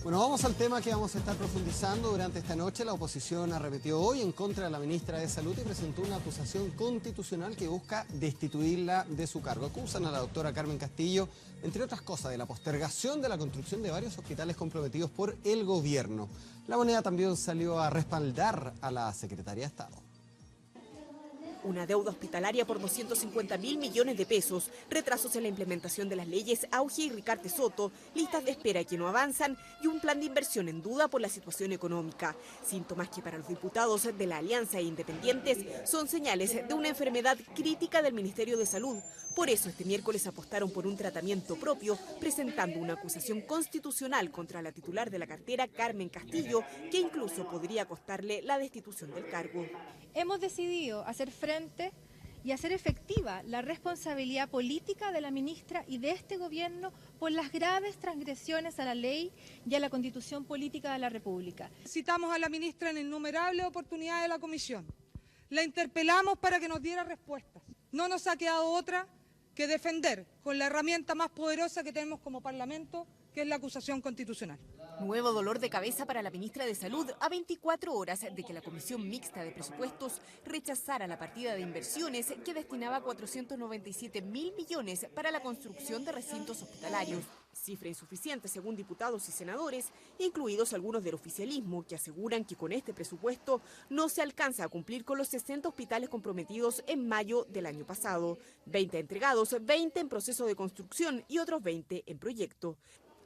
Bueno, vamos al tema que vamos a estar profundizando durante esta noche. La oposición arremetió hoy en contra de la ministra de Salud y presentó una acusación constitucional que busca destituirla de su cargo. Acusan a la doctora Carmen Castillo, entre otras cosas, de la postergación de la construcción de varios hospitales comprometidos por el gobierno. La Moneda también salió a respaldar a la secretaria de Estado. Una deuda hospitalaria por 250.000 millones de pesos, retrasos en la implementación de las leyes Auge y Ricarte Soto, listas de espera que no avanzan y un plan de inversión en duda por la situación económica. Síntomas que para los diputados de la Alianza e Independientes son señales de una enfermedad crítica del Ministerio de Salud. Por eso este miércoles apostaron por un tratamiento propio, presentando una acusación constitucional contra la titular de la cartera, Carmen Castillo, que incluso podría costarle la destitución del cargo. Hemos decidido hacer frente y hacer efectiva la responsabilidad política de la ministra y de este gobierno por las graves transgresiones a la ley y a la Constitución Política de la República. Citamos a la ministra en innumerables oportunidades de la comisión. La interpelamos para que nos diera respuestas. No nos ha quedado otra que defender con la herramienta más poderosa que tenemos como Parlamento, que es la acusación constitucional. Nuevo dolor de cabeza para la ministra de Salud a 24 horas de que la Comisión Mixta de Presupuestos rechazara la partida de inversiones que destinaba 497.000 millones para la construcción de recintos hospitalarios. Cifra insuficiente según diputados y senadores, incluidos algunos del oficialismo, que aseguran que con este presupuesto no se alcanza a cumplir con los 60 hospitales comprometidos en mayo del año pasado. 20 entregados, 20 en proceso de construcción y otros 20 en proyecto.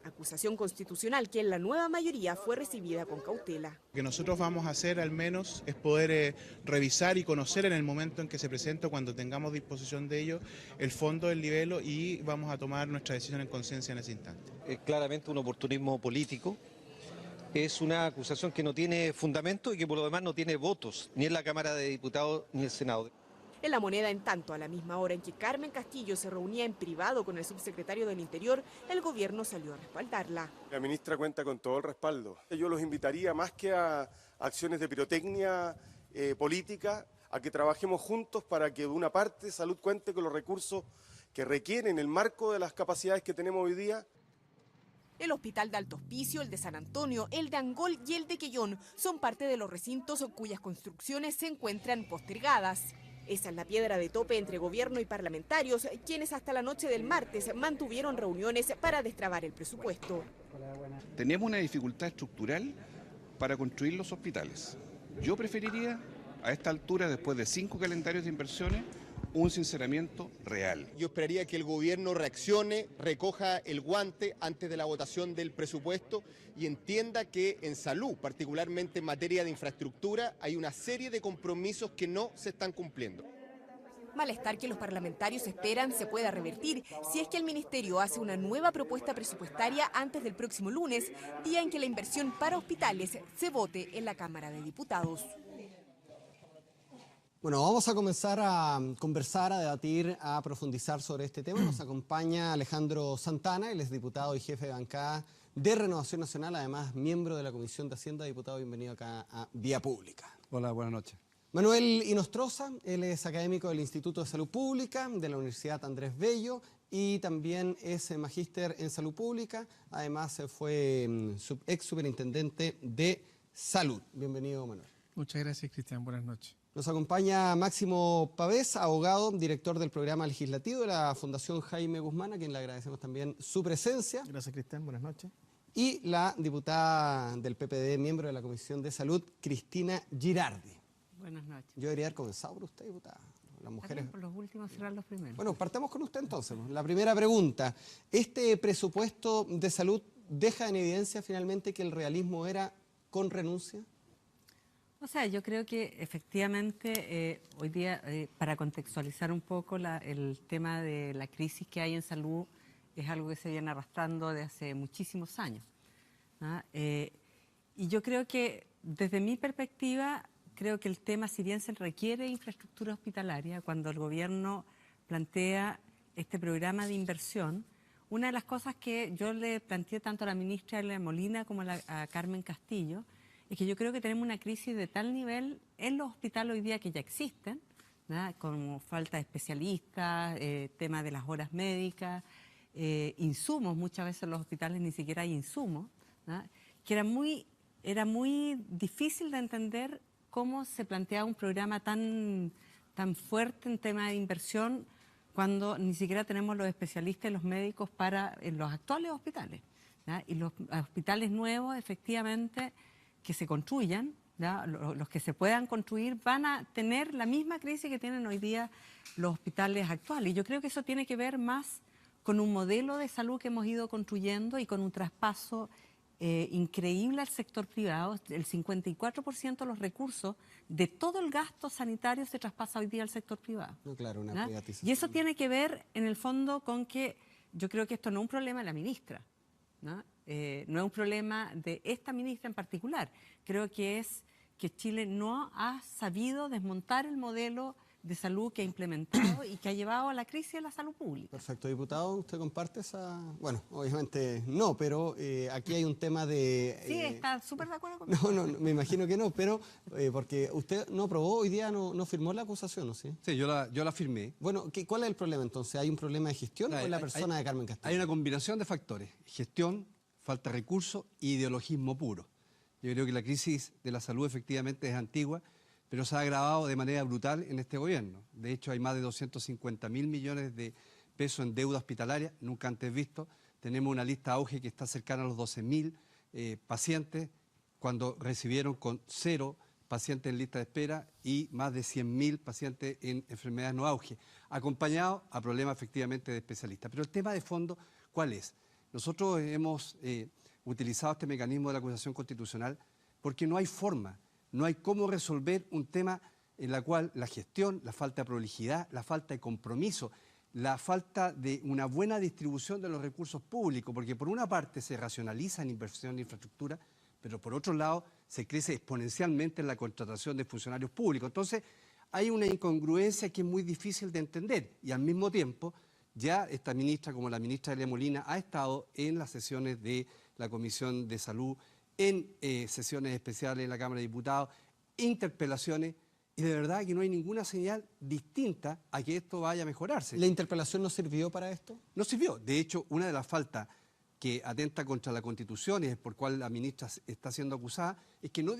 Acusación constitucional que en la nueva mayoría fue recibida con cautela. Lo que nosotros vamos a hacer al menos es poder revisar y conocer en el momento en que se presente, cuando tengamos disposición de ello, el fondo del libelo y vamos a tomar nuestra decisión en conciencia en ese instante. Es claramente un oportunismo político, es una acusación que no tiene fundamento y que por lo demás no tiene votos, ni en la Cámara de Diputados ni en el Senado. En La Moneda, en tanto, a la misma hora en que Carmen Castillo se reunía en privado con el subsecretario del Interior, el gobierno salió a respaldarla. La ministra cuenta con todo el respaldo. Yo los invitaría, más que a acciones de pirotecnia política, a que trabajemos juntos para que de una parte Salud cuente con los recursos que requieren el marco de las capacidades que tenemos hoy día. El hospital de Alto Hospicio, el de San Antonio, el de Angol y el de Quellón son parte de los recintos cuyas construcciones se encuentran postergadas. Esa es la piedra de tope entre gobierno y parlamentarios, quienes hasta la noche del martes mantuvieron reuniones para destrabar el presupuesto. Tenemos una dificultad estructural para construir los hospitales. Yo preferiría, a esta altura, después de 5 calendarios de inversiones, un sinceramiento real. Yo esperaría que el gobierno reaccione, recoja el guante antes de la votación del presupuesto y entienda que en salud, particularmente en materia de infraestructura, hay una serie de compromisos que no se están cumpliendo. Malestar que los parlamentarios esperan se pueda revertir si es que el ministerio hace una nueva propuesta presupuestaria antes del próximo lunes, día en que la inversión para hospitales se vote en la Cámara de Diputados. Bueno, vamos a comenzar a conversar, a debatir, a profundizar sobre este tema. Nos acompaña Alejandro Santana, él es diputado y jefe de bancada de Renovación Nacional, además miembro de la Comisión de Hacienda. Diputado, bienvenido acá a Vía Pública. Hola, buenas noches. Manuel Inostroza, él es académico del Instituto de Salud Pública de la Universidad Andrés Bello y también es magíster en Salud Pública, además fue ex superintendente de Salud. Bienvenido, Manuel. Muchas gracias, Cristian. Buenas noches. Nos acompaña Máximo Pavés, abogado, director del programa legislativo de la Fundación Jaime Guzmán, a quien le agradecemos también su presencia. Gracias, Cristian. Buenas noches. Y la diputada del PPD, miembro de la Comisión de Salud, Cristina Girardi. Buenas noches. Yo debería haber comenzado por usted, diputada. Las mujeres. Por los últimos serán los primeros. Bueno, partamos con usted entonces. La primera pregunta. ¿Este presupuesto de salud deja en evidencia finalmente que el realismo era con renuncia? O sea, yo creo que efectivamente hoy día, para contextualizar un poco el tema de la crisis que hay en salud, es algo que se viene arrastrando desde hace muchísimos años, ¿no? Y yo creo que, desde mi perspectiva, creo que el tema, si bien se requiere infraestructura hospitalaria, cuando el gobierno plantea este programa de inversión, una de las cosas que yo le planteé tanto a la ministra Elia Molina como a Carmen Castillo, es que yo creo que tenemos una crisis de tal nivel en los hospitales hoy día que ya existen, ¿no? Como falta de especialistas, tema de las horas médicas, insumos, muchas veces en los hospitales ni siquiera hay insumos, ¿no? que era muy difícil de entender cómo se planteaba un programa tan fuerte en tema de inversión cuando ni siquiera tenemos los especialistas y los médicos en los actuales hospitales, ¿ya? Y los hospitales nuevos, efectivamente, que se construyan, ¿ya? Los que se puedan construir van a tener la misma crisis que tienen hoy día los hospitales actuales. Y yo creo que eso tiene que ver más con un modelo de salud que hemos ido construyendo y con un traspaso increíble al sector privado. El 54% de los recursos de todo el gasto sanitario se traspasa hoy día al sector privado. No, claro, una ¿ya? privatización. Y eso tiene que ver, en el fondo, con que yo creo que esto no es un problema de la ministra, ¿no? No es un problema de esta ministra en particular. Creo que es que Chile no ha sabido desmontar el modelo de salud que ha implementado y que ha llevado a la crisis de la salud pública. Perfecto, diputado, ¿usted comparte esa...? Bueno, obviamente no, pero aquí hay un tema de... Sí, está súper de acuerdo conmigo. No, me imagino que no, pero porque usted no aprobó, hoy día no firmó la acusación, ¿no? Sí, Sí, yo la firmé. Bueno, ¿cuál es el problema entonces? ¿Hay un problema de gestión o es la persona de Carmen Castillo? Hay una combinación de factores: gestión, falta de recursos, ideologismo puro. Yo creo que la crisis de la salud efectivamente es antigua, pero se ha agravado de manera brutal en este gobierno. De hecho, hay más de 250.000 millones de pesos en deuda hospitalaria, nunca antes visto. Tenemos una lista auge que está cercana a los 12.000 pacientes, cuando recibieron con 0 pacientes en lista de espera y más de 100.000 pacientes en enfermedades no auge, acompañado a problemas efectivamente de especialistas. Pero el tema de fondo, ¿cuál es? Nosotros hemos utilizado este mecanismo de la acusación constitucional porque no hay forma, no hay cómo resolver un tema en la cual la gestión, la falta de prolijidad, la falta de compromiso, la falta de una buena distribución de los recursos públicos, porque por una parte se racionaliza en inversión en infraestructura, pero por otro lado se crece exponencialmente en la contratación de funcionarios públicos. Entonces hay una incongruencia que es muy difícil de entender y al mismo tiempo ya esta ministra, como la ministra Elia Molina, ha estado en las sesiones de la Comisión de Salud, en sesiones especiales en la Cámara de Diputados, interpelaciones, y de verdad que no hay ninguna señal distinta a que esto vaya a mejorarse. ¿La interpelación no sirvió para esto? No sirvió. De hecho, una de las faltas que atenta contra la Constitución y es por cual la ministra está siendo acusada, es que no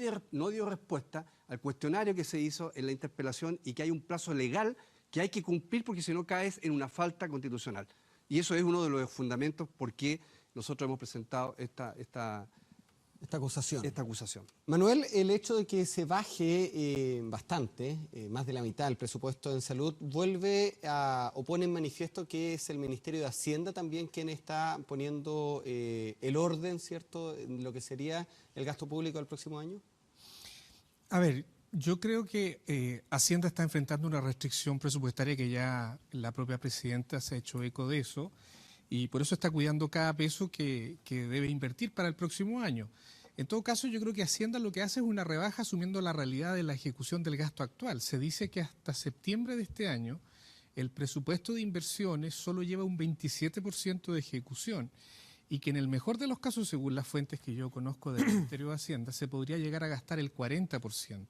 dio respuesta al cuestionario que se hizo en la interpelación y que hay un plazo legal que hay que cumplir porque si no caes en una falta constitucional. Y eso es uno de los fundamentos por qué nosotros hemos presentado esta acusación. Manuel, el hecho de que se baje bastante, más de la mitad del presupuesto en salud, o pone en manifiesto que es el Ministerio de Hacienda también quien está poniendo el orden, ¿cierto?, en lo que sería el gasto público del próximo año. A ver, yo creo que Hacienda está enfrentando una restricción presupuestaria que ya la propia presidenta se ha hecho eco de eso y por eso está cuidando cada peso que debe invertir para el próximo año. En todo caso, yo creo que Hacienda lo que hace es una rebaja asumiendo la realidad de la ejecución del gasto actual. Se dice que hasta septiembre de este año el presupuesto de inversiones solo lleva un 27% de ejecución y que en el mejor de los casos, según las fuentes que yo conozco del Ministerio de Hacienda, se podría llegar a gastar el 40%.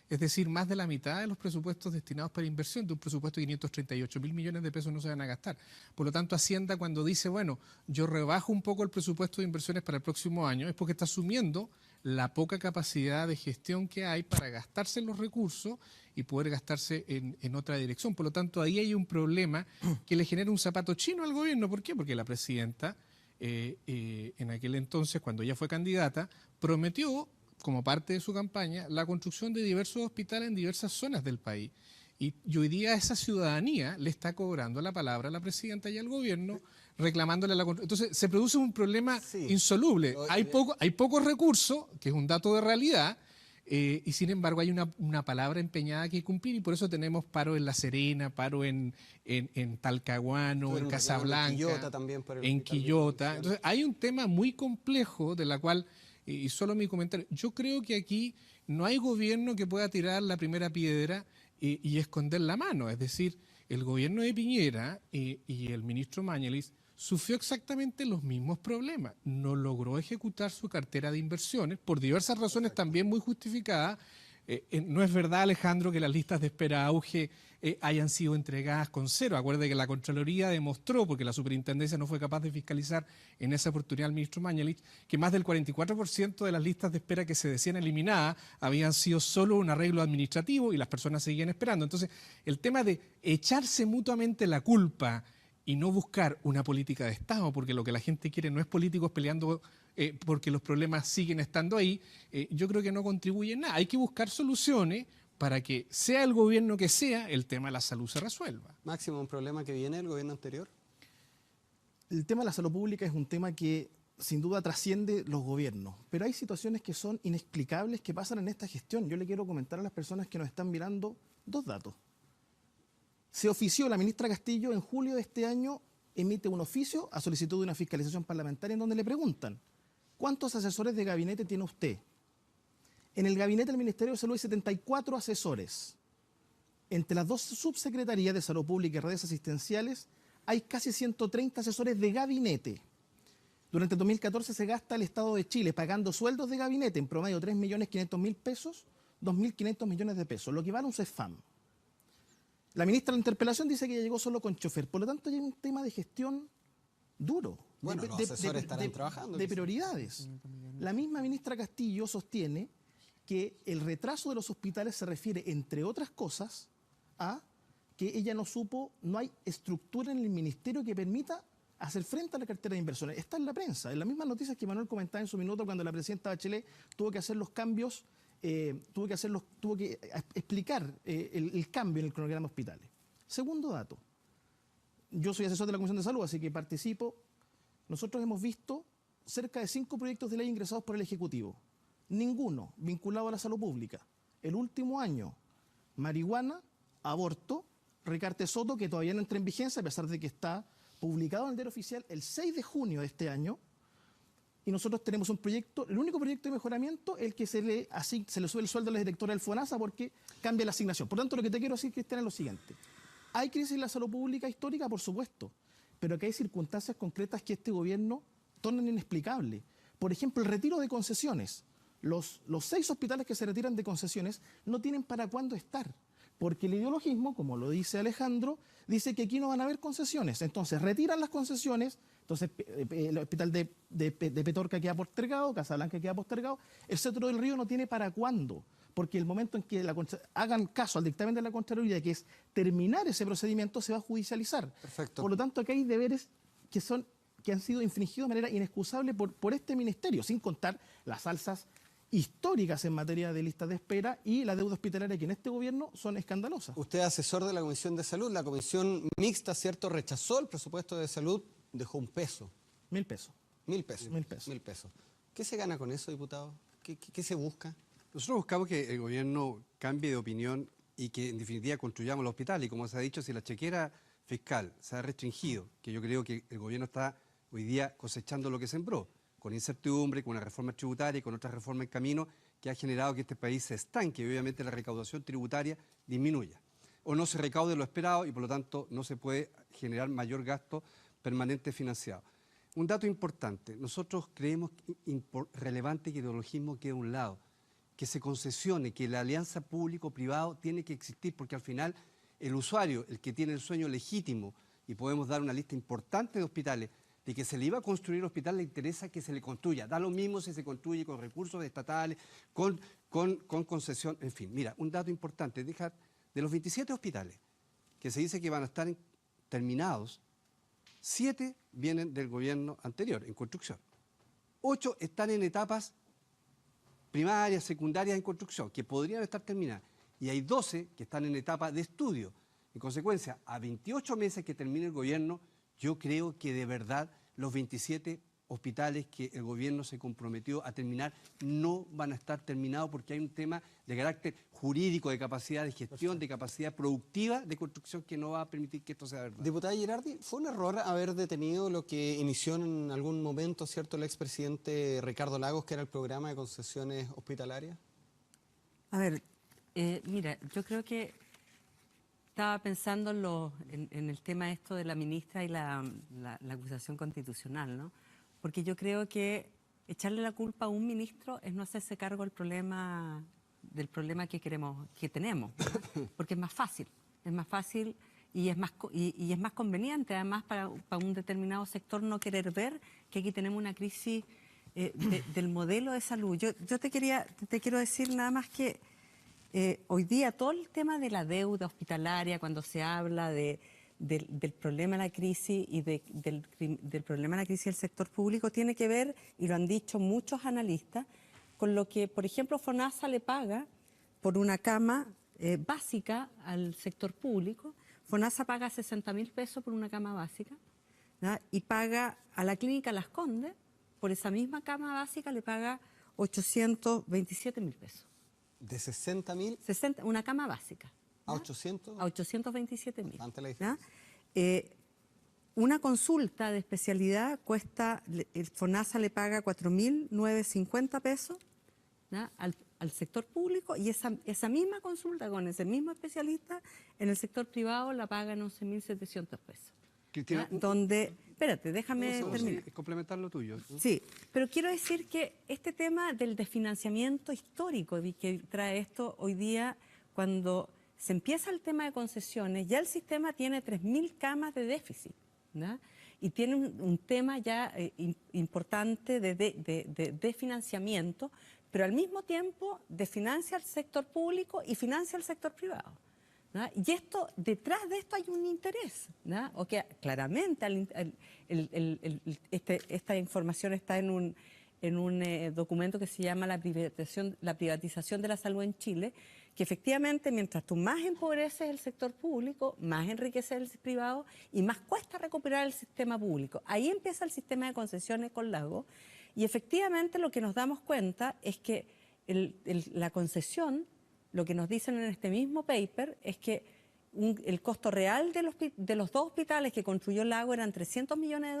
Es decir, más de la mitad de los presupuestos destinados para inversión, de un presupuesto de 538.000 millones de pesos no se van a gastar. Por lo tanto, Hacienda cuando dice, bueno, yo rebajo un poco el presupuesto de inversiones para el próximo año, es porque está asumiendo la poca capacidad de gestión que hay para gastarse los recursos y poder gastarse en otra dirección. Por lo tanto, ahí hay un problema que le genera un zapato chino al gobierno. ¿Por qué? Porque la presidenta, en aquel entonces, cuando ella fue candidata, prometió como parte de su campaña, la construcción de diversos hospitales en diversas zonas del país. Y hoy día esa ciudadanía le está cobrando la palabra a la presidenta y al gobierno, reclamándole la construcción. Entonces, se produce un problema insoluble. Hay pocos recursos, que es un dato de realidad, y sin embargo hay una palabra empeñada que cumplir, y por eso tenemos paro en La Serena, paro en Talcahuano, en Casablanca, en Quillota. Entonces, hay un tema muy complejo de la cual... Y solo mi comentario, yo creo que aquí no hay gobierno que pueda tirar la primera piedra y esconder la mano. Es decir, el gobierno de Piñera y el ministro Mañalich sufrió exactamente los mismos problemas. No logró ejecutar su cartera de inversiones, por diversas razones también muy justificadas, No es verdad, Alejandro, que las listas de espera auge hayan sido entregadas con cero. Acuerde que la Contraloría demostró, porque la Superintendencia no fue capaz de fiscalizar en esa oportunidad al ministro Mañalich, que más del 44% de las listas de espera que se decían eliminadas habían sido solo un arreglo administrativo y las personas seguían esperando. Entonces, el tema de echarse mutuamente la culpa y no buscar una política de Estado, porque lo que la gente quiere no es políticos peleando porque los problemas siguen estando ahí, yo creo que no contribuye en nada. Hay que buscar soluciones para que, sea el gobierno que sea, el tema de la salud se resuelva. Máximo, un problema que viene del gobierno anterior. El tema de la salud pública es un tema que sin duda trasciende los gobiernos, pero hay situaciones que son inexplicables que pasan en esta gestión. Yo le quiero comentar a las personas que nos están mirando 2 datos. Se ofició la ministra Castillo en julio de este año, emite un oficio a solicitud de una fiscalización parlamentaria en donde le preguntan: ¿cuántos asesores de gabinete tiene usted? En el gabinete del Ministerio de Salud hay 74 asesores. Entre las 2 subsecretarías de Salud Pública y redes asistenciales hay casi 130 asesores de gabinete. Durante el 2014 se gasta el Estado de Chile pagando sueldos de gabinete en promedio 3.500.000 pesos, 2.500 millones de pesos, lo que vale un CEFAM. La ministra de la interpelación dice que ya llegó solo con chofer, por lo tanto hay un tema de gestión duro. Bueno, los asesores estarán trabajando. De prioridades. La misma ministra Castillo sostiene que el retraso de los hospitales se refiere, entre otras cosas, a que ella no hay estructura en el ministerio que permita hacer frente a la cartera de inversiones. Está en la prensa, en las mismas noticias que Manuel comentaba en su minuto cuando la presidenta Bachelet tuvo que hacer los cambios, tuvo que explicar el cambio en el cronograma de hospitales. Segundo dato, yo soy asesor de la Comisión de Salud, así que participo. Nosotros hemos visto cerca de 5 proyectos de ley ingresados por el Ejecutivo, ninguno vinculado a la salud pública. El último año, marihuana, aborto, Ricarte Soto, que todavía no entra en vigencia, a pesar de que está publicado en el Diario Oficial el 6 de junio de este año, y nosotros tenemos un proyecto, el único proyecto de mejoramiento, el que se le sube el sueldo a la directora del FONASA porque cambia la asignación. Por tanto, lo que te quiero decir, Cristian, es lo siguiente. ¿Hay crisis en la salud pública histórica? Por supuesto, pero que hay circunstancias concretas que este gobierno tornan inexplicable. Por ejemplo, el retiro de concesiones. Los 6 hospitales que se retiran de concesiones no tienen para cuándo estar, porque el ideologismo, como lo dice Alejandro, dice que aquí no van a haber concesiones. Entonces retiran las concesiones, entonces el hospital de Petorca queda postergado, Casablanca queda postergado, el Cetro del Río no tiene para cuándo, porque el momento en que hagan caso al dictamen de la Contraloría, que es terminar ese procedimiento, se va a judicializar. Perfecto. Por lo tanto, aquí hay deberes que han sido infringidos de manera inexcusable por este ministerio, sin contar las alzas históricas en materia de listas de espera y la deuda hospitalaria que en este gobierno son escandalosas. Usted es asesor de la Comisión de Salud. La Comisión Mixta, ¿cierto?, rechazó el presupuesto de salud, dejó un peso. 1.000 pesos. 1.000 pesos. 1.000 pesos. 1.000 pesos. ¿Qué se gana con eso, diputado? ¿Qué se busca? Nosotros buscamos que el gobierno cambie de opinión y que en definitiva construyamos los hospitales. Y como se ha dicho, si la chequera fiscal se ha restringido, que yo creo que el gobierno está hoy día cosechando lo que sembró, con incertidumbre, con una reforma tributaria y con otra reforma en camino que ha generado que este país se estanque y obviamente la recaudación tributaria disminuya. O no se recaude lo esperado y por lo tanto no se puede generar mayor gasto permanente financiado. Un dato importante, nosotros creemos relevante que el ideologismo quede a un lado, que se concesione, que la alianza público-privado tiene que existir porque al final el usuario, el que tiene el sueño legítimo, y podemos dar una lista importante de hospitales, de que se le iba a construir hospital, le interesa que se le construya. Da lo mismo si se construye con recursos estatales, con concesión, en fin. Mira, un dato importante, de los 27 hospitales que se dice que van a estar terminados, 7 vienen del gobierno anterior, en construcción. 8 están en etapas primarias, secundarias en construcción, que podrían estar terminadas. Y hay 12 que están en etapa de estudio. En consecuencia, a 28 meses que termine el gobierno, yo creo que de verdad los 27 hospitales que el gobierno se comprometió a terminar no van a estar terminados porque hay un tema de carácter jurídico, de capacidad de gestión, de capacidad productiva de construcción que no va a permitir que esto sea verdad. Diputada Girardi, ¿fue un error haber detenido lo que inició en algún momento, cierto, el expresidente Ricardo Lagos, que era el programa de concesiones hospitalarias? A ver, mira, yo creo que estaba pensando en el tema esto de la ministra y la acusación constitucional, ¿no? Porque yo creo que echarle la culpa a un ministro es no hacerse cargo del problema del problema que tenemos, ¿verdad? Porque es más fácil y es más conveniente además para un determinado sector no querer ver que aquí tenemos una crisis del modelo de salud. Yo te quiero decir nada más que hoy día todo el tema de la deuda hospitalaria, cuando se habla del problema de la crisis y del problema de la crisis del sector público, tiene que ver, y lo han dicho muchos analistas, con lo que, por ejemplo, FONASA le paga por una cama básica al sector público. FONASA paga 60.000 pesos por una cama básica, ¿verdad? Y paga a la clínica Las Condes, por esa misma cama básica le paga 827.000 pesos. ¿De 60.000? Una cama básica. ¿A 800? A 827.000. Bastante la diferencia. Una consulta de especialidad cuesta, el FONASA le paga 4.950 pesos, ¿no?, al sector público, y esa misma consulta con ese mismo especialista en el sector privado la pagan 11.700 pesos. Cristina, Espérate, déjame terminar. Complementar lo tuyo. Sí, pero quiero decir que este tema del desfinanciamiento histórico que trae esto hoy día, cuando se empieza el tema de concesiones, ya el sistema tiene 3.000 camas de déficit, ¿no? Y tiene un tema ya importante de financiamiento, pero al mismo tiempo desfinancia al sector público y financia al sector privado, ¿no? Y detrás de esto hay un interés, ¿no? O que claramente esta información está en un documento que se llama la privatización de la salud en Chile, que efectivamente mientras tú más empobreces el sector público, más enriqueces el privado y más cuesta recuperar el sistema público. Ahí empieza el sistema de concesiones con Lago, y efectivamente lo que nos damos cuenta es que la concesión, lo que nos dicen en este mismo paper, es que el costo real de los dos hospitales que construyó Lago eran $300 millones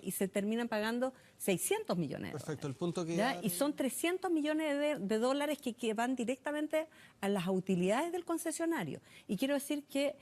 y se terminan pagando $600 millones. Perfecto, el punto que... Y son $300 millones que van directamente a las utilidades del concesionario. Y quiero decir que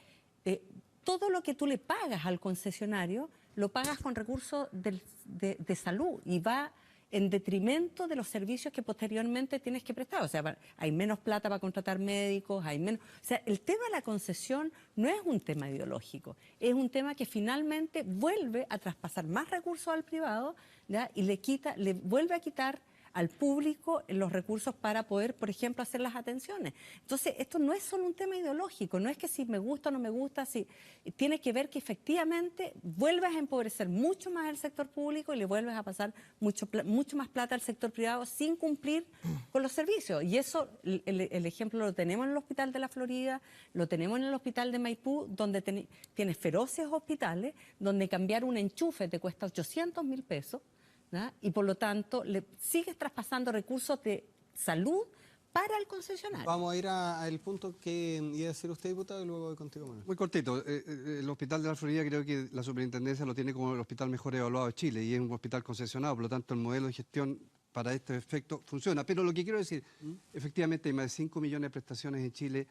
todo lo que tú le pagas al concesionario lo pagas con recursos de salud y va en detrimento de los servicios que posteriormente tienes que prestar. O sea, hay menos plata para contratar médicos, hay menos... O sea, el tema de la concesión no es un tema ideológico, es un tema que finalmente vuelve a traspasar más recursos al privado, ¿ya? Y le vuelve a quitar al público los recursos para poder, por ejemplo, hacer las atenciones. Entonces, esto no es solo un tema ideológico, no es que si me gusta o no me gusta, tiene que ver que efectivamente vuelves a empobrecer mucho más el sector público y le vuelves a pasar mucho más plata al sector privado sin cumplir con los servicios. Y eso, el ejemplo lo tenemos en el Hospital de la Florida, lo tenemos en el Hospital de Maipú, donde tienes feroces hospitales, donde cambiar un enchufe te cuesta 800.000 pesos, ¿no? Y por lo tanto le sigues traspasando recursos de salud para el concesionario. Vamos a ir al punto que iba a decir usted, diputado, y luego voy contigo, Manuel. Muy cortito. El Hospital de la Florida creo que la superintendencia lo tiene como el hospital mejor evaluado de Chile y es un hospital concesionado, por lo tanto el modelo de gestión para este efecto funciona. Pero lo que quiero decir, efectivamente hay más de 5 millones de prestaciones en Chile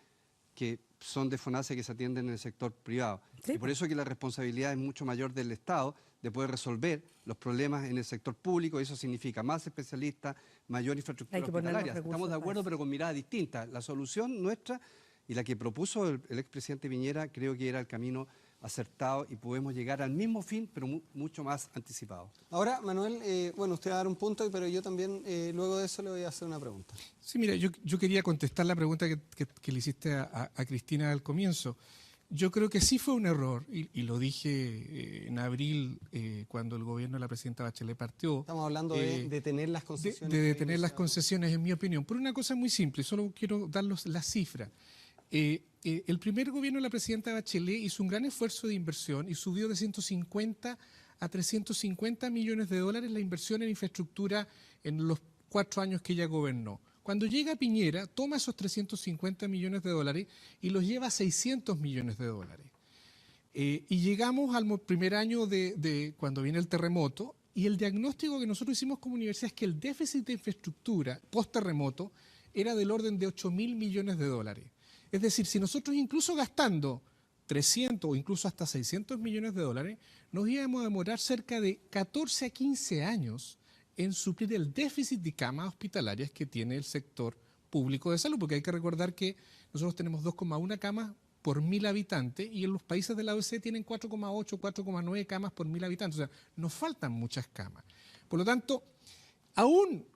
que son de FONASA que se atienden en el sector privado. Sí. Y por eso que la responsabilidad es mucho mayor del Estado de poder resolver los problemas en el sector público, y eso significa más especialistas, mayor infraestructura hospitalaria. Estamos de acuerdo, pero con miradas distintas. La solución nuestra y la que propuso el expresidente Piñera creo que era el camino acertado y podemos llegar al mismo fin, pero mucho más anticipado. Ahora, Manuel, bueno, usted va a dar un punto, pero yo también, luego de eso, le voy a hacer una pregunta. Sí, mira, yo quería contestar la pregunta que le hiciste a Cristina al comienzo. Yo creo que sí fue un error, y lo dije en abril, cuando el gobierno de la presidenta Bachelet partió. Estamos hablando de detener las concesiones. De detener las concesiones, en mi opinión, por una cosa muy simple, solo quiero dar las cifras. El primer gobierno de la presidenta Bachelet hizo un gran esfuerzo de inversión y subió de 150 a 350 millones de dólares la inversión en infraestructura en los 4 años que ella gobernó. Cuando llega Piñera, toma esos 350 millones de dólares y los lleva a 600 millones de dólares. Y llegamos al primer año de cuando viene el terremoto, y el diagnóstico que nosotros hicimos como universidad es que el déficit de infraestructura post-terremoto era del orden de 8.000 millones de dólares. Es decir, si nosotros incluso gastando 300 o incluso hasta 600 millones de dólares, nos íbamos a demorar cerca de 14 a 15 años en suplir el déficit de camas hospitalarias que tiene el sector públicos de salud, porque hay que recordar que nosotros tenemos 2,1 camas por 1.000 habitantes y en los países de la OECD tienen 4,8, 4,9 camas por 1.000 habitantes. O sea, nos faltan muchas camas. Por lo tanto, aún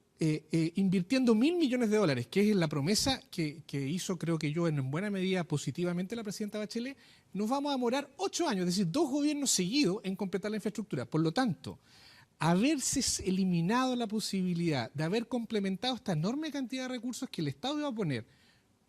invirtiendo $1.000 millones, que es la promesa que hizo, creo que yo, en buena medida positivamente la presidenta Bachelet, nos vamos a demorar 8 años, es decir, 2 gobiernos seguidos en completar la infraestructura. Por lo tanto, haberse eliminado la posibilidad de haber complementado esta enorme cantidad de recursos que el Estado iba a poner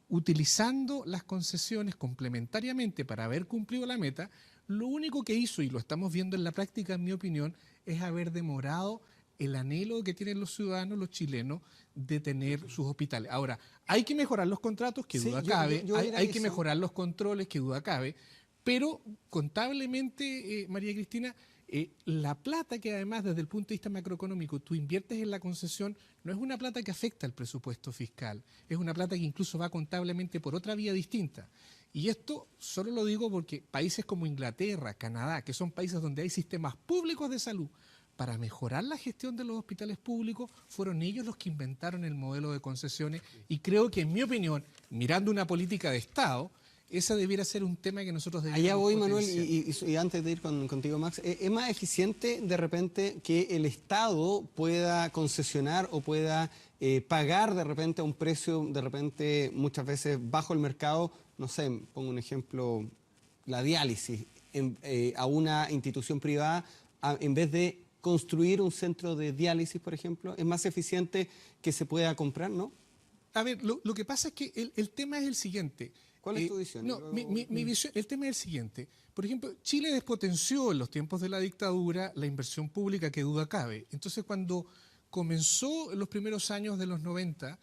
utilizando las concesiones complementariamente para haber cumplido la meta, lo único que hizo, y lo estamos viendo en la práctica, en mi opinión, es haber demorado el anhelo que tienen los ciudadanos, los chilenos, de tener sus hospitales. Ahora, hay que mejorar los contratos, que duda cabe, hay que mejorar los controles, que duda cabe, pero contablemente, María Cristina, la plata que además desde el punto de vista macroeconómico tú inviertes en la concesión no es una plata que afecta al presupuesto fiscal, es una plata que incluso va contablemente por otra vía distinta. Y esto solo lo digo porque países como Inglaterra, Canadá, que son países donde hay sistemas públicos de salud, para mejorar la gestión de los hospitales públicos, fueron ellos los que inventaron el modelo de concesiones y creo que, en mi opinión, mirando una política de Estado, esa debiera ser un tema que nosotros debemos Allá voy, potenciar. Manuel, y antes de ir contigo, Max, ¿es más eficiente de repente que el Estado pueda concesionar o pueda pagar de repente a un precio de repente muchas veces bajo el mercado, no sé, pongo un ejemplo, la diálisis, a una institución privada en vez de construir un centro de diálisis, por ejemplo? ¿Es más eficiente que se pueda comprar, no? A ver, lo que pasa es que el tema es el siguiente. ¿Cuál es tu visión? No, mi visión, el tema es el siguiente. Por ejemplo, Chile despotenció en los tiempos de la dictadura la inversión pública, que duda cabe. Entonces, cuando comenzó en los primeros años de los 90,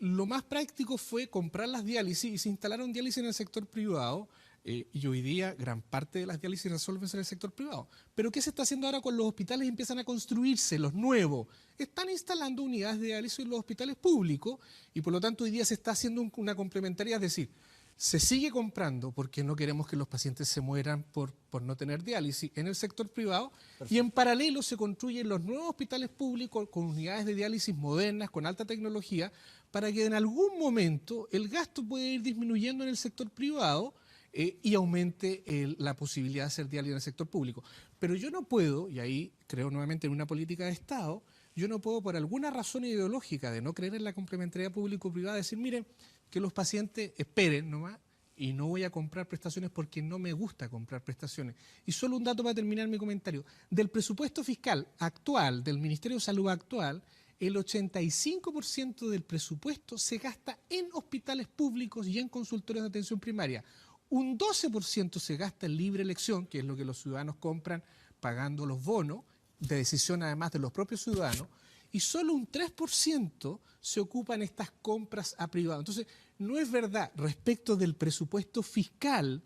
lo más práctico fue comprar las diálisis y se instalaron diálisis en el sector privado. Y hoy día gran parte de las diálisis resuelven en el sector privado. Pero ¿qué se está haciendo ahora con los hospitales? Empiezan a construirse los nuevos. Están instalando unidades de diálisis en los hospitales públicos y por lo tanto hoy día se está haciendo una complementaria, es decir, se sigue comprando porque no queremos que los pacientes se mueran por no tener diálisis en el sector privado. Perfecto. Y en paralelo se construyen los nuevos hospitales públicos con unidades de diálisis modernas, con alta tecnología, para que en algún momento el gasto pueda ir disminuyendo en el sector privado y aumente la posibilidad de hacer diálisis en el sector público. Pero yo no puedo, y ahí creo nuevamente en una política de Estado, yo no puedo por alguna razón ideológica de no creer en la complementariedad público-privada decir, miren, que los pacientes esperen nomás y no voy a comprar prestaciones porque no me gusta comprar prestaciones. Y solo un dato para terminar mi comentario. Del presupuesto fiscal actual, del Ministerio de Salud actual, el 85% del presupuesto se gasta en hospitales públicos y en consultorios de atención primaria. Un 12% se gasta en libre elección, que es lo que los ciudadanos compran pagando los bonos, de decisión además de los propios ciudadanos, y solo un 3% se ocupa en estas compras a privado. Entonces, no es verdad respecto del presupuesto fiscal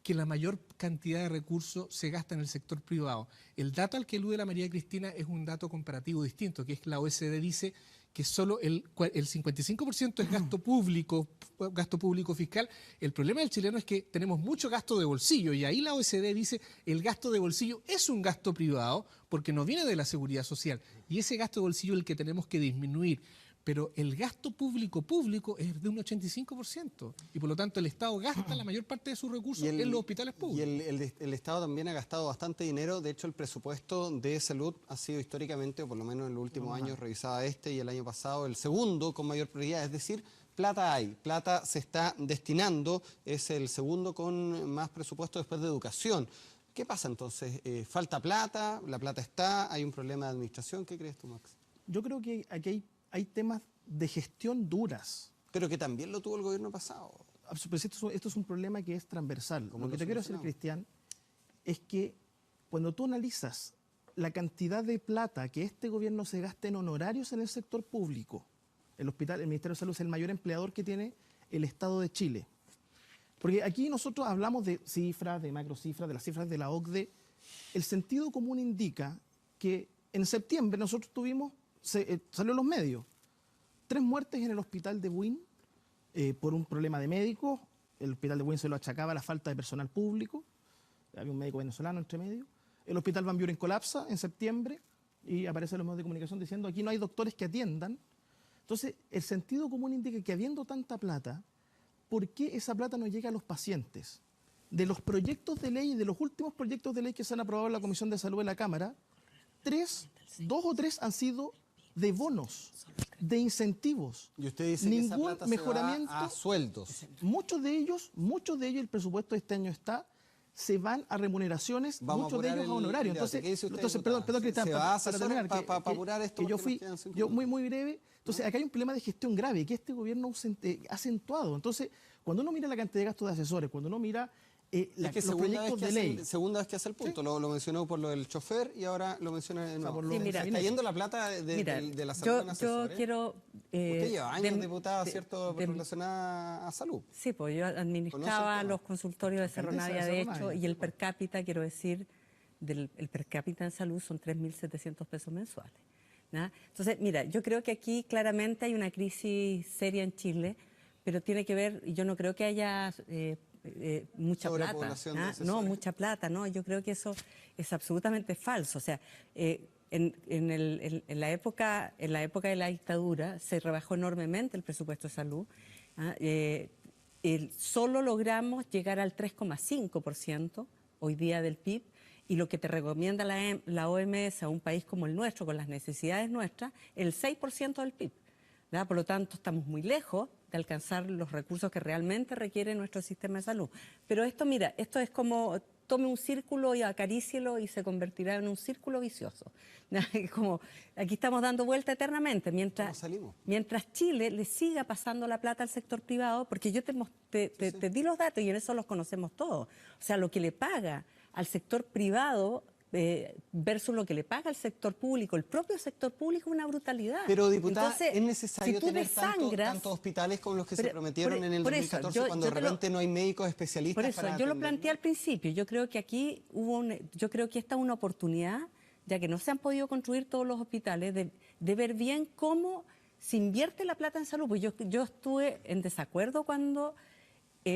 que la mayor cantidad de recursos se gasta en el sector privado. El dato al que alude la María Cristina es un dato comparativo distinto, que es que la OECD dice que solo el 55% es gasto público fiscal. El problema del chileno es que tenemos mucho gasto de bolsillo y ahí la OECD dice el gasto de bolsillo es un gasto privado porque no viene de la seguridad social y ese gasto de bolsillo es el que tenemos que disminuir. Pero el gasto público es de un 85% y por lo tanto el Estado gasta la mayor parte de sus recursos en los hospitales públicos. Y el Estado también ha gastado bastante dinero. De hecho, el presupuesto de salud ha sido históricamente, o por lo menos en los últimos años, revisaba y el año pasado el segundo con mayor prioridad. Es decir, plata hay, plata se está destinando, es el segundo con más presupuesto después de educación. ¿Qué pasa entonces? ¿Falta plata? ¿La plata está? ¿Hay un problema de administración? ¿Qué crees tú, Max? Yo creo que aquí hay temas de gestión duras. Pero que también lo tuvo el gobierno pasado. Pues esto es un problema que es transversal. Lo que te quiero decir, Cristian, es que cuando tú analizas la cantidad de plata que este gobierno se gasta en honorarios en el sector público, el Ministerio de Salud es el mayor empleador que tiene el Estado de Chile. Porque aquí nosotros hablamos de cifras, de macrocifras, de las cifras de la OCDE. El sentido común indica que en septiembre nosotros tuvimos, salió en los medios, 3 muertes en el hospital de Buin por un problema de médicos. El hospital de Buin se lo achacaba a la falta de personal público. Había un médico venezolano entre medio. El hospital Van Buren colapsa en septiembre y aparecen los medios de comunicación diciendo aquí no hay doctores que atiendan. Entonces, el sentido común indica que habiendo tanta plata, ¿por qué esa plata no llega a los pacientes? De los proyectos de ley, de los últimos proyectos de ley que se han aprobado en la Comisión de Salud de la Cámara, 2 o 3 han sido de bonos, de incentivos. Y usted dice ningún que esa plata mejoramiento, se va a sueldos. Muchos de ellos, el presupuesto de este año se van a remuneraciones, muchos de ellos a honorarios. Entonces, perdón, Cristian, para terminar, para apurar esto, que yo fui muy breve. Entonces, acá hay un problema de gestión grave que este gobierno ha acentuado. Entonces, cuando uno mira la cantidad de gastos de asesores, cuando uno mira los proyectos de ley. Segunda vez que hace el punto, ¿sí? Lo mencionó por lo del chofer y ahora lo menciona de nuevo. Mira, está yendo la plata de la salud en asesores. Yo quiero... Usted lleva años diputada, ¿cierto?, relacionada a salud. Sí, pues yo administraba los consultorios de Cerro Navia, de hecho, y el per cápita, quiero decir, el per cápita en salud son 3.700 pesos mensuales. ¿No? Entonces, mira, yo creo que aquí claramente hay una crisis seria en Chile, pero tiene que ver, y yo no creo que haya mucha plata. No, mucha plata, no, yo creo que eso es absolutamente falso. O sea, en la época de la dictadura se rebajó enormemente el presupuesto de salud. Solo logramos llegar al 3,5% hoy día del PIB, y lo que te recomienda la OMS a un país como el nuestro, con las necesidades nuestras, el 6% del PIB. ¿Verdad? Por lo tanto, estamos muy lejos de alcanzar los recursos que realmente requiere nuestro sistema de salud. Pero esto, mira, esto es como tome un círculo y acarícielo y se convertirá en un círculo vicioso. Como aquí estamos dando vuelta eternamente, mientras Chile le siga pasando la plata al sector privado, porque yo te di los datos y en eso los conocemos todos. O sea, lo que le paga al sector privado versus lo que le paga el sector público, el propio sector público, es una brutalidad. Pero, diputada, entonces, ¿es necesario tener tantos hospitales como los que se prometieron en el 2014 cuando de repente no hay médicos especialistas? Por eso, yo lo planteé al principio. Yo creo que aquí yo creo que esta es una oportunidad, ya que no se han podido construir todos los hospitales, de ver bien cómo se invierte la plata en salud. Pues yo estuve en desacuerdo cuando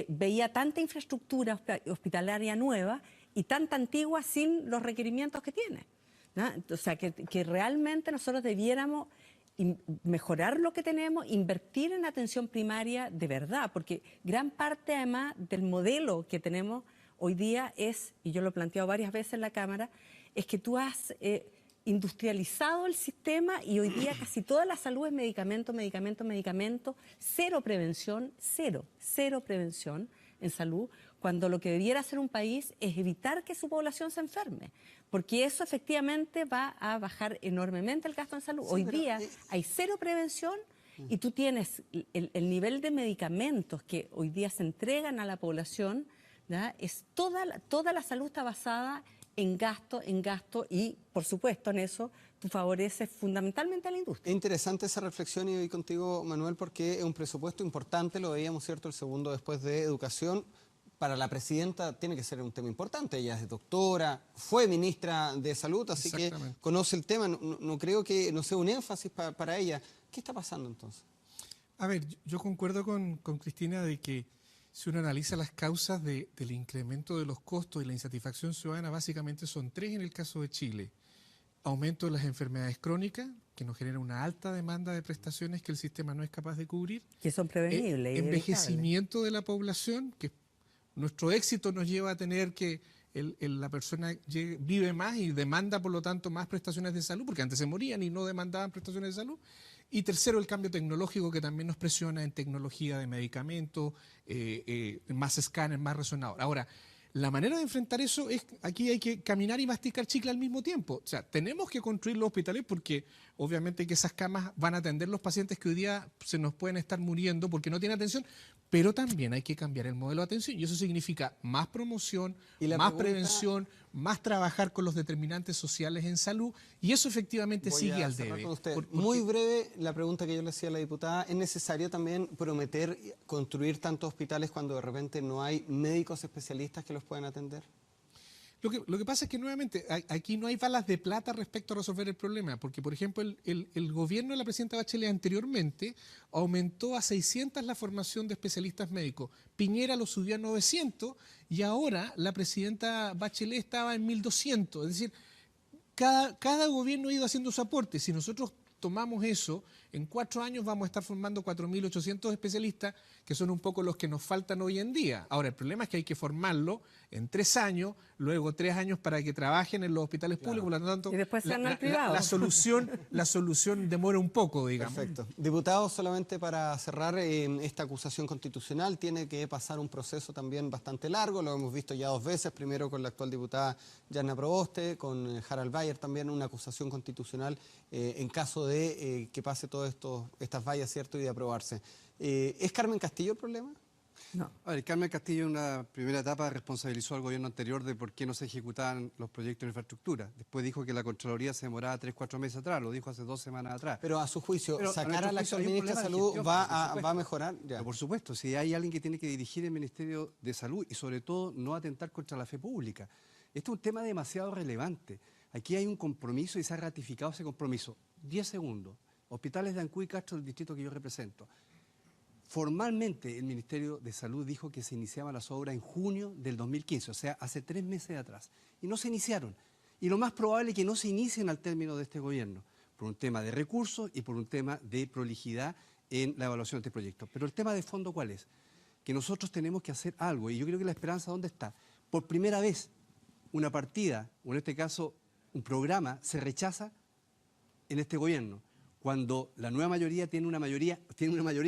veía tanta infraestructura hospitalaria nueva y tanta antigua sin los requerimientos que tiene, ¿no? O sea, que realmente nosotros debiéramos mejorar lo que tenemos, invertir en atención primaria de verdad, porque gran parte además del modelo que tenemos hoy día es, y yo lo he planteado varias veces en la Cámara, es que tú has industrializado el sistema y hoy día casi toda la salud es medicamento, cero prevención en salud, cuando lo que debiera hacer un país es evitar que su población se enferme, porque eso efectivamente va a bajar enormemente el gasto en salud. Hoy día hay cero prevención y tú tienes el nivel de medicamentos que hoy día se entregan a la población, ¿verdad? Toda la salud está basada en gasto, y por supuesto en eso tú favoreces fundamentalmente a la industria. Es interesante esa reflexión y voy contigo, Manuel, porque es un presupuesto importante, lo veíamos, ¿cierto?, el segundo después de educación. Para la presidenta tiene que ser un tema importante, ella es doctora, fue ministra de Salud, así que conoce el tema, no creo que no sea un énfasis para ella. ¿Qué está pasando entonces? A ver, yo concuerdo con Cristina de que si uno analiza las causas del incremento de los costos y la insatisfacción ciudadana, básicamente son 3 en el caso de Chile. Aumento de las enfermedades crónicas, que nos genera una alta demanda de prestaciones que el sistema no es capaz de cubrir. Que son prevenibles. Envejecimiento de la población, que nuestro éxito nos lleva a tener que la persona vive más y demanda, por lo tanto, más prestaciones de salud, porque antes se morían y no demandaban prestaciones de salud. Y tercero, el cambio tecnológico, que también nos presiona en tecnología de medicamentos, más escáner, más resonador. Ahora, la manera de enfrentar eso es, aquí hay que caminar y masticar chicle al mismo tiempo. O sea, tenemos que construir los hospitales porque obviamente que esas camas van a atender los pacientes que hoy día se nos pueden estar muriendo porque no tienen atención, pero también hay que cambiar el modelo de atención y eso significa más promoción, más prevención, más trabajar con los determinantes sociales en salud y eso efectivamente sigue al debe. Muy breve la pregunta que yo le hacía a la diputada, ¿es necesario también prometer construir tantos hospitales cuando de repente no hay médicos especialistas que los puedan atender? Lo que pasa es que nuevamente aquí no hay balas de plata respecto a resolver el problema, porque por ejemplo el gobierno de la presidenta Bachelet anteriormente aumentó a 600 la formación de especialistas médicos, Piñera lo subió a 900 y ahora la presidenta Bachelet estaba en 1200, es decir, cada gobierno ha ido haciendo su aporte. Si nosotros tomamos eso, en 4 años vamos a estar formando 4.800 especialistas, que son un poco los que nos faltan hoy en día. Ahora, el problema es que hay que formarlo en 3 años, luego 3 años para que trabajen en los hospitales públicos, por lo tanto, y después se van al privado. La solución demora un poco, digamos. Perfecto. Diputado, solamente para cerrar, esta acusación constitucional tiene que pasar un proceso también bastante largo, lo hemos visto ya 2 veces, primero con la actual diputada Yarna Proboste, con Harald Bayer también, una acusación constitucional en caso de que pase todo estas vallas, ¿cierto?, y de aprobarse. ¿Es Carmen Castillo el problema? No. A ver, Carmen Castillo en una primera etapa responsabilizó al gobierno anterior de por qué no se ejecutaban los proyectos de infraestructura. Después dijo que la Contraloría se demoraba 3-4 meses atrás, lo dijo hace 2 semanas atrás. Pero a su juicio, ¿sacar a la actual ministra de Salud va a mejorar? Ya. Pero por supuesto, si hay alguien que tiene que dirigir el Ministerio de Salud y sobre todo no atentar contra la fe pública. Esto es un tema demasiado relevante. Aquí hay un compromiso y se ha ratificado ese compromiso. 10 segundos. Hospitales de Ancud y Castro, el distrito que yo represento. Formalmente el Ministerio de Salud dijo que se iniciaban las obras en junio del 2015, o sea, hace 3 meses atrás. Y no se iniciaron. Y lo más probable es que no se inicien al término de este gobierno, por un tema de recursos y por un tema de prolijidad en la evaluación de este proyecto. Pero el tema de fondo, ¿cuál es? Que nosotros tenemos que hacer algo, y yo creo que la esperanza, ¿dónde está? Por primera vez, una partida, o en este caso, un programa, se rechaza en este gobierno, cuando la nueva mayoría tiene una mayoría,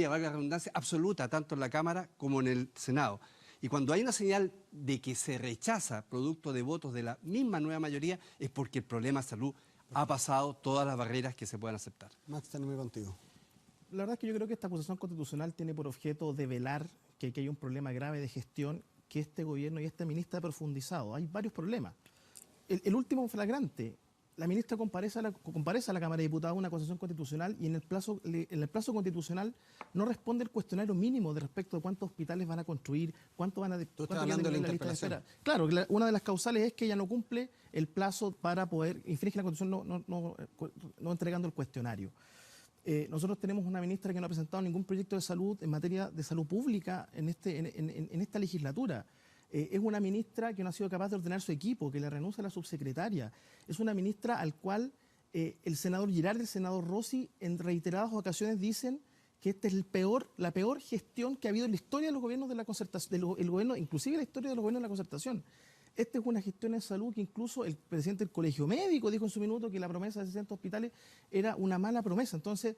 valga la redundancia, absoluta, tanto en la Cámara como en el Senado. Y cuando hay una señal de que se rechaza producto de votos de la misma nueva mayoría, es porque el problema de salud ha pasado todas las barreras que se puedan aceptar. Max, termino contigo. La verdad es que yo creo que esta acusación constitucional tiene por objeto develar que hay un problema grave de gestión que este gobierno y esta ministra ha profundizado. Hay varios problemas. El último flagrante. La ministra comparece a la Cámara de Diputados una acusación constitucional y en el plazo constitucional no responde el cuestionario mínimo de respecto de cuántos hospitales van a construir, cuánto van a... Tú estás hablando de la interpelación. Claro, una de las causales es que ella no cumple el plazo para poder infringir la Constitución no entregando el cuestionario. Nosotros tenemos una ministra que no ha presentado ningún proyecto de salud en materia de salud pública en esta legislatura. Es una ministra que no ha sido capaz de ordenar su equipo, que le renuncia a la subsecretaria. Es una ministra al cual el senador Girardi y el senador Rossi en reiteradas ocasiones dicen que esta es la peor gestión que ha habido en la historia de los gobiernos de la concertación, inclusive en la historia de los gobiernos de la concertación. Esta es una gestión en salud que incluso el presidente del Colegio Médico dijo en su minuto que la promesa de 60 hospitales era una mala promesa. Entonces,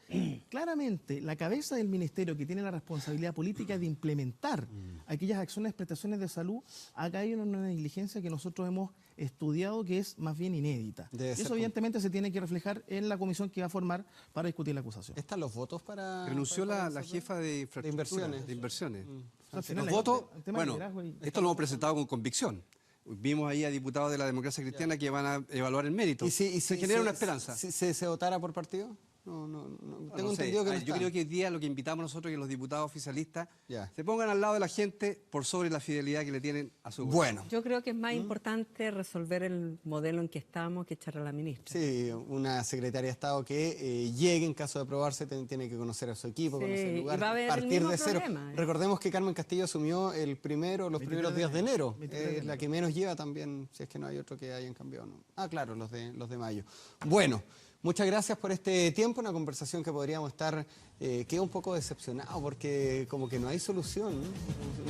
claramente, la cabeza del ministerio que tiene la responsabilidad política de implementar aquellas acciones, prestaciones de salud, ha caído en una negligencia que nosotros hemos estudiado que es más bien inédita. Y eso evidentemente se tiene que reflejar en la comisión que va a formar para discutir la acusación. ¿Están los votos para...? Renunció la jefa de infraestructura, de inversiones. Los votos, bueno, esto lo hemos presentado con convicción. Vimos ahí a diputados de la democracia cristiana que van a evaluar el mérito. ¿Y si se genera una esperanza? ¿Si se votara por partido? Tengo entendido que no está. Yo creo que hoy día lo que invitamos nosotros es que los diputados oficialistas se pongan al lado de la gente por sobre la fidelidad que le tienen a su gobierno. Yo creo que es más importante resolver el modelo en que estamos que echar a la ministra. Sí, una secretaria de Estado que llegue en caso de aprobarse tiene que conocer a su equipo, conocer el lugar, y va a haber partir el mismo de cero. problema. Recordemos que Carmen Castillo asumió los primeros días de enero. La que menos lleva también, si es que no hay otro que hayan cambiado. ¿No? Ah, claro, los de mayo. Bueno. Muchas gracias por este tiempo, una conversación que podríamos estar, quedo un poco decepcionado porque como que no hay solución.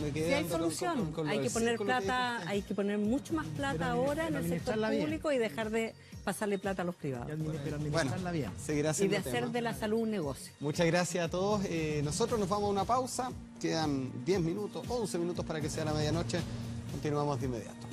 Me quedé sí hay solución, hay que poner plata, hay que poner mucho más plata ahora en el sector público y dejar de pasarle plata a los privados. Bueno, seguirá siendo y de hacer de la salud un negocio. Muchas gracias a todos. Nosotros nos vamos a una pausa, quedan 10 minutos, 11 minutos para que sea la medianoche. Continuamos de inmediato.